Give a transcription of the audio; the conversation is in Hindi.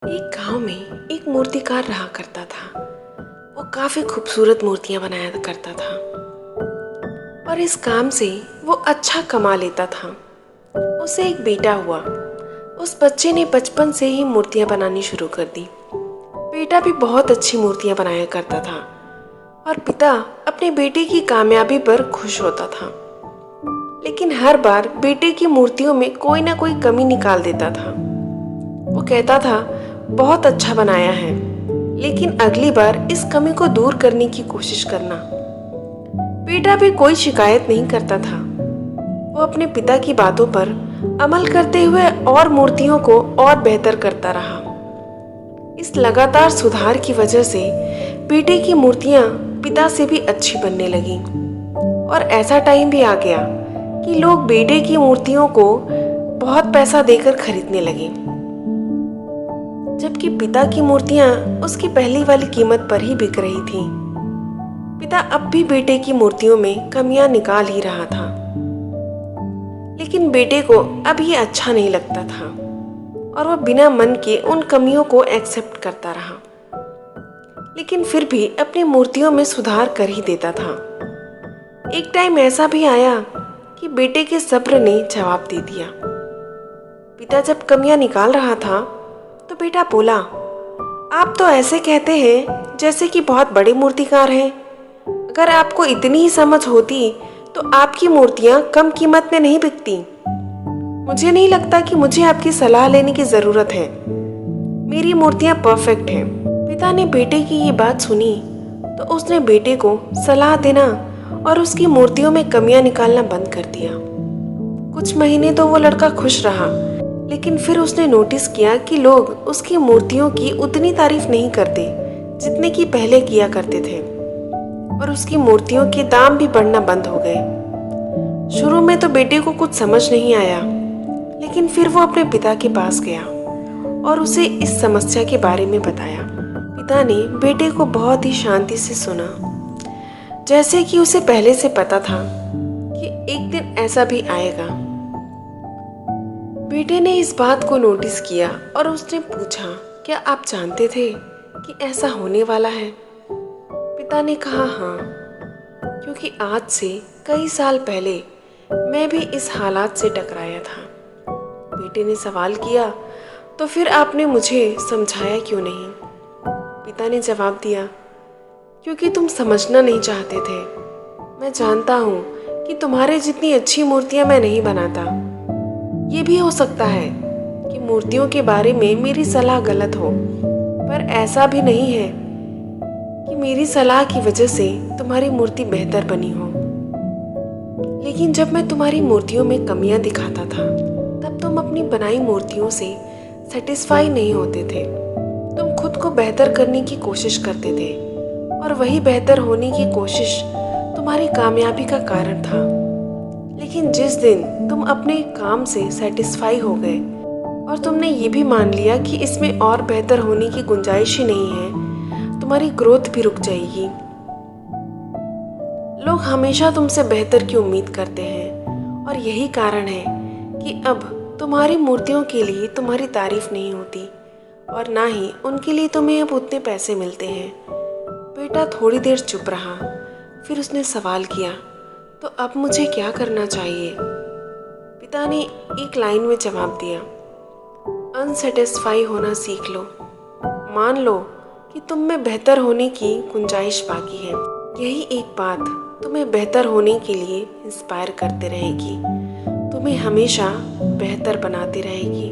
एक गांव में एक मूर्तिकार रहा करता था। वो काफी खूबसूरत मूर्तियां बनाया करता था और इस काम से वो अच्छा कमा लेता था। उसे एक बेटा हुआ। उस बच्चे ने बचपन से ही मूर्तियां बनानी शुरू कर दी। बेटा भी बहुत अच्छी मूर्तियां बनाया करता था और पिता अपने बेटे की कामयाबी पर खुश होता था। लेकिन हर बार बेटे की मूर्तियों में कोई ना कोई कमी निकाल देता था। वो कहता था, बहुत अच्छा बनाया है, लेकिन अगली बार इस कमी को दूर करने की कोशिश करना। बेटा भी कोई शिकायत नहीं करता था। वो अपने पिता की बातों पर अमल करते हुए और मूर्तियों को और बेहतर करता रहा। इस लगातार सुधार की वजह से बेटे की मूर्तियां पिता से भी अच्छी बनने लगी और ऐसा टाइम भी आ गया कि लोग बेटे की मूर्तियों को बहुत पैसा देकर खरीदने लगे, जबकि पिता की मूर्तियां उसकी पहली वाली कीमत पर ही बिक रही थीं। पिता अब भी बेटे की मूर्तियों में कमियां निकाल ही रहा था, लेकिन बेटे को अब ये अच्छा नहीं लगता था और वह बिना मन के उन कमियों को एक्सेप्ट करता रहा। लेकिन फिर भी अपनी मूर्तियों में सुधार कर ही देता था। एक टाइम ऐसा भी आया कि बेटे के सब्र ने जवाब दे दिया। पिता जब कमियां निकाल रहा था तो बेटा बोला, आप तो ऐसे कहते हैं जैसे कि बहुत बड़े मूर्तिकार हैं। अगर आपको इतनी ही समझ होती तो आपकी मूर्तियां कम कीमत में नहीं बिकती। मुझे नहीं लगता कि मुझे आपकी सलाह लेने की जरूरत है। मेरी मूर्तियां परफेक्ट हैं। पिता ने बेटे की ये बात सुनी तो उसने बेटे को सलाह देना और उसकी मूर्तियों में कमियां निकालना बंद कर दिया। कुछ महीने तो वो लड़का खुश रहा, लेकिन फिर उसने नोटिस किया कि लोग उसकी मूर्तियों की उतनी तारीफ नहीं करते जितने की पहले किया करते थे और उसकी मूर्तियों के दाम भी बढ़ना बंद हो गए। शुरू में तो बेटे को कुछ समझ नहीं आया, लेकिन फिर वो अपने पिता के पास गया और उसे इस समस्या के बारे में बताया। पिता ने बेटे को बहुत ही शांति से सुना, जैसे कि उसे पहले से पता था कि एक दिन ऐसा भी आएगा। बेटे ने इस बात को नोटिस किया और उसने पूछा, क्या आप जानते थे कि ऐसा होने वाला है? पिता ने कहा, हाँ, क्योंकि आज से कई साल पहले मैं भी इस हालात से टकराया था। बेटे ने सवाल किया, तो फिर आपने मुझे समझाया क्यों नहीं? पिता ने जवाब दिया, क्योंकि तुम समझना नहीं चाहते थे। मैं जानता हूँ कि तुम्हारे जितनी अच्छी मूर्तियाँ मैं नहीं बनाता। ये भी हो सकता है कि मूर्तियों के बारे में मेरी सलाह गलत हो, पर ऐसा भी नहीं है कि मेरी सलाह की वजह से तुम्हारी मूर्ति बेहतर बनी हो। लेकिन जब मैं तुम्हारी मूर्तियों में कमियां दिखाता था, तब तुम अपनी बनाई मूर्तियों से सेटिस्फाई नहीं होते थे। तुम खुद को बेहतर करने की कोशिश करते थे और वही बेहतर होने की कोशिश तुम्हारी कामयाबी का कारण था। लेकिन जिस दिन तुम अपने काम से सेटिस्फाई हो गए और तुमने ये भी मान लिया कि इसमें और बेहतर होने की गुंजाइश ही नहीं है, तुम्हारी ग्रोथ भी रुक जाएगी। लोग हमेशा तुमसे बेहतर की उम्मीद करते हैं और यही कारण है कि अब तुम्हारी मूर्तियों के लिए तुम्हारी तारीफ नहीं होती और ना ही उनके लिए तुम्हें अब उतने पैसे मिलते हैं। बेटा थोड़ी देर चुप रहा, फिर उसने सवाल किया, तो अब मुझे क्या करना चाहिए? पिता ने एक लाइन में जवाब दिया, अनसेटिस्फाई होना सीख लो। मान लो कि तुम में बेहतर होने की गुंजाइश बाकी है। यही एक बात तुम्हें बेहतर होने के लिए इंस्पायर करते रहेगी, तुम्हें हमेशा बेहतर बनाती रहेगी।